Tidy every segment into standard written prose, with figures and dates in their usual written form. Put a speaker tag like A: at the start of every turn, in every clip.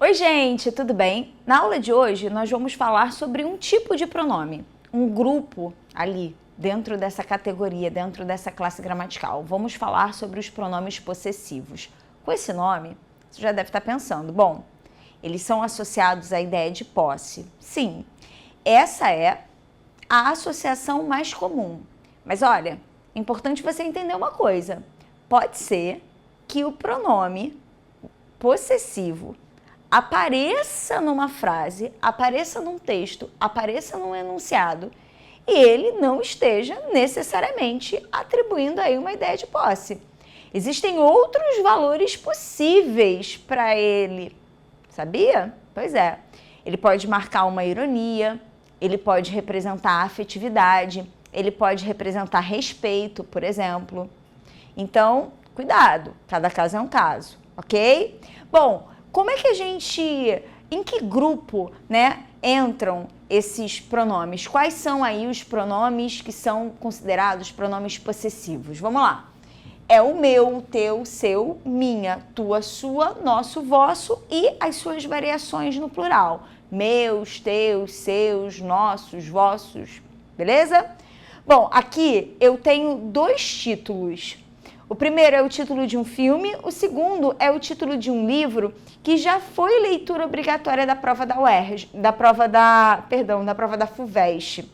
A: Oi, gente, tudo bem? Na aula de hoje, nós vamos falar sobre um tipo de pronome, um grupo ali dentro dessa categoria, dentro dessa classe gramatical. Vamos falar sobre os pronomes possessivos. Com esse nome, você já deve estar pensando, bom, eles são associados à ideia de posse. Sim, essa é a associação mais comum. Mas olha, é importante você entender uma coisa. Pode ser que o pronome possessivo apareça numa frase, apareça num texto, apareça num enunciado e ele não esteja necessariamente atribuindo aí uma ideia de posse. Existem outros valores possíveis para ele, sabia? Pois é, ele pode marcar uma ironia, ele pode representar afetividade, ele pode representar respeito, por exemplo. Então, cuidado, cada caso é um caso, ok? Bom, como é que em que grupo, entram esses pronomes? Quais são aí os pronomes que são considerados pronomes possessivos? Vamos lá. É o meu, o teu, seu, minha, tua, sua, nosso, vosso e as suas variações no plural. Meus, teus, seus, nossos, vossos, beleza? Bom, aqui eu tenho dois títulos. O primeiro é o título de um filme, o segundo é o título de um livro que já foi leitura obrigatória da prova da UERJ, da prova da FUVEST.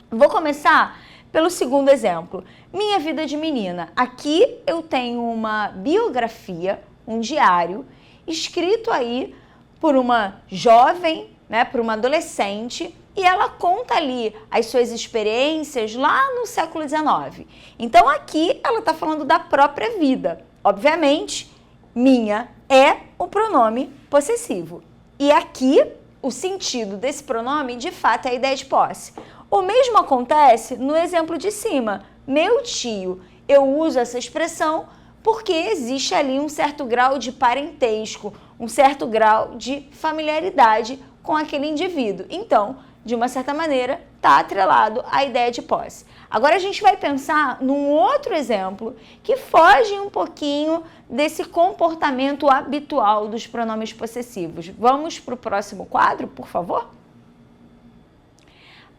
A: Vou começar pelo segundo exemplo, Minha Vida de Menina. Aqui eu tenho uma biografia, um diário, escrito aí por uma jovem, por uma adolescente, e ela conta ali as suas experiências lá no século XIX. Então aqui ela está falando da própria vida. Obviamente, minha é um pronome possessivo. E aqui o sentido desse pronome, de fato, é a ideia de posse. O mesmo acontece no exemplo de cima. Meu tio, eu uso essa expressão porque existe ali um certo grau de parentesco, um certo grau de familiaridade com aquele indivíduo. Então, de uma certa maneira, está atrelado à ideia de posse. Agora a gente vai pensar num outro exemplo que foge um pouquinho desse comportamento habitual dos pronomes possessivos. Vamos para o próximo quadro, por favor?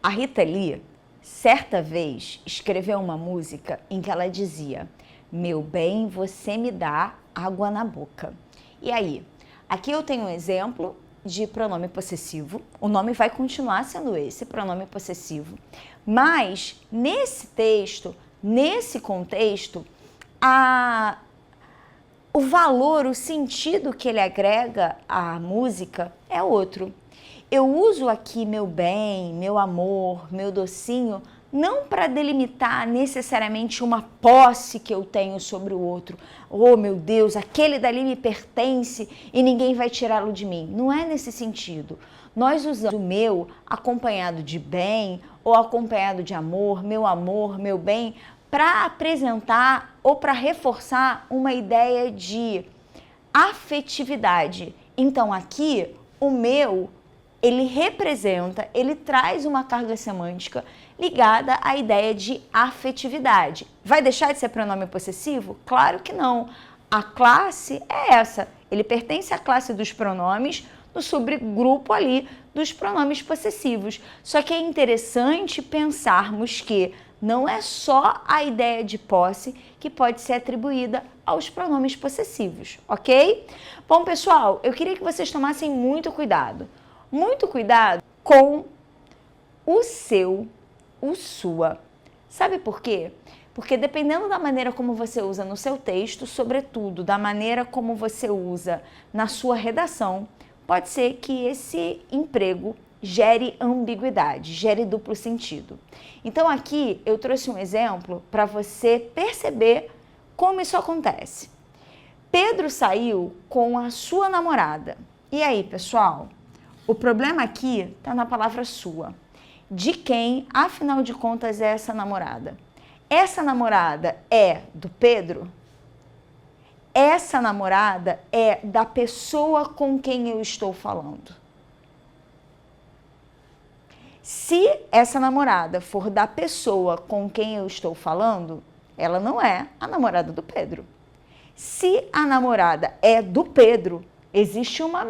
A: A Rita Lee, certa vez, escreveu uma música em que ela dizia: meu bem, você me dá água na boca. E aí? Aqui eu tenho um exemplo de pronome possessivo, o nome vai continuar sendo esse, pronome possessivo, mas nesse texto, nesse contexto, o valor, o sentido que ele agrega à música é outro. Eu uso aqui meu bem, meu amor, meu docinho, não para delimitar necessariamente uma posse que eu tenho sobre o outro. Oh, meu Deus, aquele dali me pertence e ninguém vai tirá-lo de mim. Não é nesse sentido. Nós usamos o meu acompanhado de bem ou acompanhado de amor, meu bem, para apresentar ou para reforçar uma ideia de afetividade. Então, aqui, o meu, ele representa, ele traz uma carga semântica ligada à ideia de afetividade. Vai deixar de ser pronome possessivo? Claro que não. A classe é essa. Ele pertence à classe dos pronomes, no subgrupo ali dos pronomes possessivos. Só que é interessante pensarmos que não é só a ideia de posse que pode ser atribuída aos pronomes possessivos, ok? Bom, pessoal, eu queria que vocês tomassem muito cuidado com o seu, o sua. Sabe por quê? Porque dependendo da maneira como você usa no seu texto, sobretudo da maneira como você usa na sua redação, pode ser que esse emprego gere ambiguidade, gere duplo sentido. Então aqui eu trouxe um exemplo para você perceber como isso acontece. Pedro saiu com a sua namorada. E aí, pessoal? O problema aqui está na palavra sua. De quem, afinal de contas, é essa namorada? Essa namorada é do Pedro? Essa namorada é da pessoa com quem eu estou falando. Se essa namorada for da pessoa com quem eu estou falando, ela não é a namorada do Pedro. Se a namorada é do Pedro, existe uma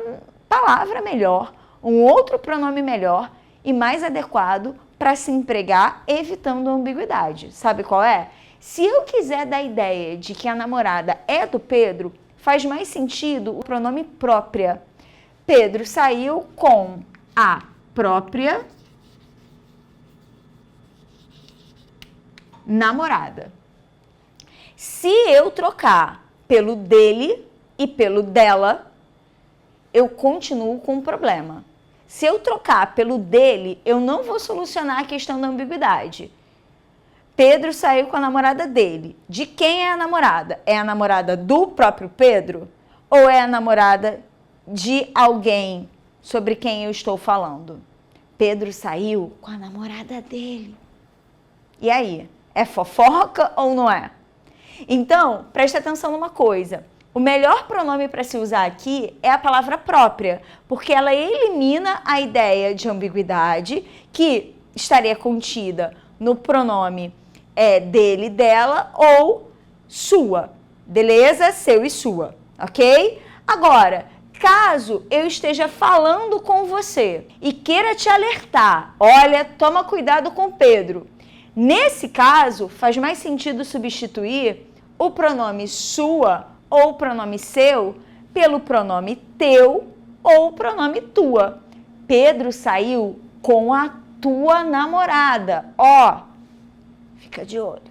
A: palavra melhor, um outro pronome melhor e mais adequado para se empregar, evitando a ambiguidade. Sabe qual é? Se eu quiser dar a ideia de que a namorada é do Pedro, faz mais sentido o pronome própria. Pedro saiu com a própria namorada. Se eu trocar pelo dele e pelo dela, eu continuo com o problema. Se eu trocar pelo dele, eu não vou solucionar a questão da ambiguidade. Pedro saiu com a namorada dele. De quem é a namorada? É a namorada do próprio Pedro? Ou é a namorada de alguém sobre quem eu estou falando? Pedro saiu com a namorada dele. E aí? É fofoca ou não é? Então, preste atenção numa coisa. O melhor pronome para se usar aqui é a palavra própria, porque ela elimina a ideia de ambiguidade que estaria contida no pronome dele, dela ou sua. Beleza? Seu e sua, ok? Agora, caso eu esteja falando com você e queira te alertar, olha, toma cuidado com Pedro. Nesse caso, faz mais sentido substituir o pronome sua ou o pronome seu pelo pronome teu ou o pronome tua. Pedro saiu com a tua namorada. Ó, fica de olho.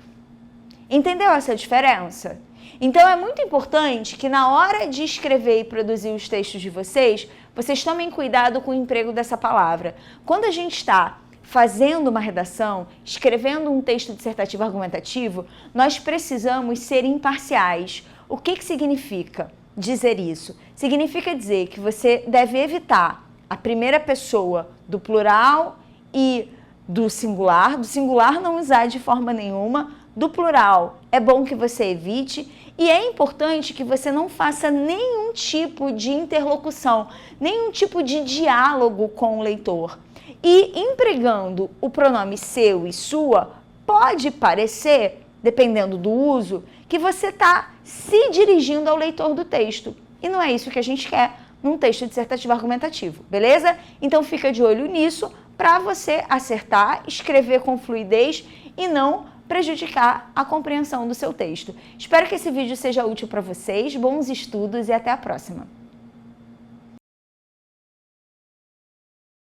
A: Entendeu essa diferença? Então é muito importante que na hora de escrever e produzir os textos de vocês tomem cuidado com o emprego dessa palavra. Quando a gente está fazendo uma redação, escrevendo um texto dissertativo argumentativo, nós precisamos ser imparciais. O que significa dizer isso? Significa dizer que você deve evitar a primeira pessoa do plural e do singular não usar de forma nenhuma, do plural é bom que você evite e é importante que você não faça nenhum tipo de interlocução, nenhum tipo de diálogo com o leitor. E empregando o pronome seu e sua, pode parecer, dependendo do uso, que você está se dirigindo ao leitor do texto. E não é isso que a gente quer num texto dissertativo argumentativo, beleza? Então fica de olho nisso para você acertar, escrever com fluidez e não prejudicar a compreensão do seu texto. Espero que esse vídeo seja útil para vocês, bons estudos e até a próxima!